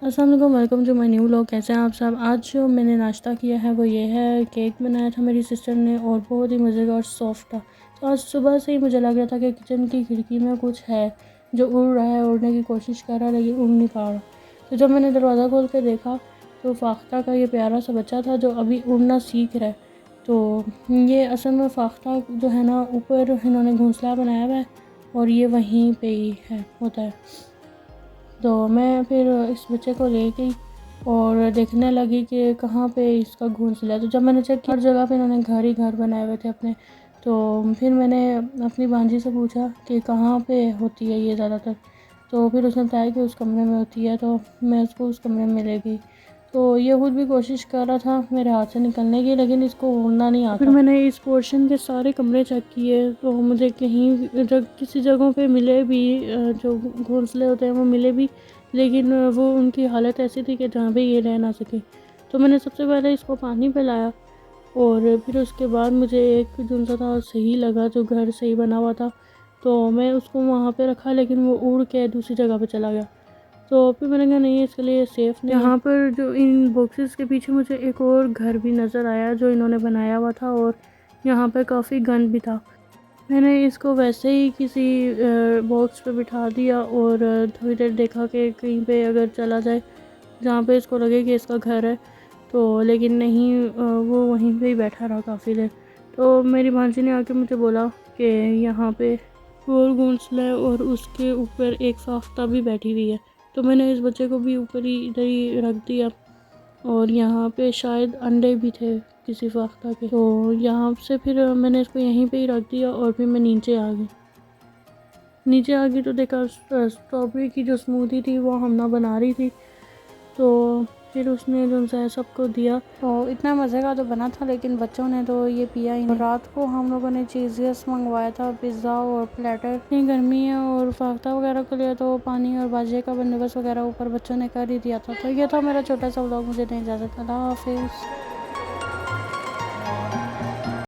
अस्सलाम वालेकुम, welcome to my new vlog. कैसे हैं आप सब। आज जो मैंने नाश्ता किया है वो ये है, केक बनाया था मेरी सिस्टर ने और बहुत ही मज़ेदार और सॉफ्ट था। तो आज सुबह से ही मुझे लग रहा था कि किचन की खिड़की में कुछ है जो उड़ रहा है, उड़ने की कोशिश कर रहा है लेकिन उड़ नहीं पा रहा। तो जब मैंने दरवाज़ा खोल कर देखा तो फाख्ता का ये प्यारा सा बच्चा था जो अभी उड़ना सीख रहा है। तो ये असल में फाख्ता जो है ना, ऊपर इन्होंने घोंसला बनाया हुआ है और ये वहीं पे ही है होता है। तो मैं फिर इस बच्चे को ले गई और देखने लगी कि कहाँ पे इसका घोंसला है। तो जब मैंने चेक किया हर जगह पे इन्होंने घर ही घर बनाए हुए थे अपने। तो फिर मैंने अपनी भांजी से पूछा कि कहाँ पे होती है ये ज़्यादातर। तो फिर उसने बताया कि उस कमरे में होती है। तो मैं उसको उस कमरे में ले गई। तो ये खुद भी कोशिश कर रहा था मेरे हाथ से निकलने की, लेकिन इसको उड़ना नहीं आता। फिर मैंने इस पोर्शन के सारे कमरे चेक किए तो मुझे कहीं किसी जगहों पे मिले भी जो घोंसले होते हैं वो मिले भी, लेकिन वो उनकी हालत ऐसी थी कि जहाँ पे ये रह ना सके। तो मैंने सबसे पहले इसको पानी पिलाया और फिर उसके बाद मुझे एक झुंसा था सही लगा जो घर सही बना हुआ था, तो मैं उसको वहाँ पे रखा, लेकिन वो उड़ के दूसरी जगह पे चला गया। तो फिर मैंने कहा नहीं, इसके लिए सेफ़ नहीं है। यहाँ पर जो इन बॉक्सेस के पीछे मुझे एक और घर भी नज़र आया जो इन्होंने बनाया हुआ था और यहाँ पर काफ़ी गंद भी था। मैंने इसको वैसे ही किसी बॉक्स पे बिठा दिया और थोड़ी देर देखा कि कहीं पे अगर चला जाए जहाँ पे इसको लगे कि इसका घर है। तो लेकिन नहीं, वो वहीं पे ही बैठा रहा काफ़ी देर। तो मेरी भांजी ने आके मुझे बोला कि यहाँ पे गोल घोंसला है और उसके ऊपर एक फाख्ता भी बैठी हुई है। तो मैंने इस बच्चे को भी ऊपर ही इधर ही रख दिया और यहाँ पे शायद अंडे भी थे किसी फाख्ता के। तो यहाँ से फिर मैंने इसको यहीं पे ही रख दिया और फिर मैं नीचे आ गई तो देखा स्ट्रॉबेरी की जो स्मूदी थी वो हमना बना रही थी। तो फिर उसने जो है सबको दिया। तो इतना मज़े का तो बना था लेकिन बच्चों ने तो ये पिया ही नहीं। रात को हम लोगों ने चीज़ियस मंगवाया था, पिज़्ज़ा और प्लेटर। इतनी गर्मी है और फाख्ता वगैरह के लिए तो पानी और बाजे का बंदोबस्त वगैरह ऊपर बच्चों ने कर ही दिया था। तो ये था मेरा छोटा सा व्लॉग। मुझे नहीं इजाज़त। अल्लाह हाफिज़।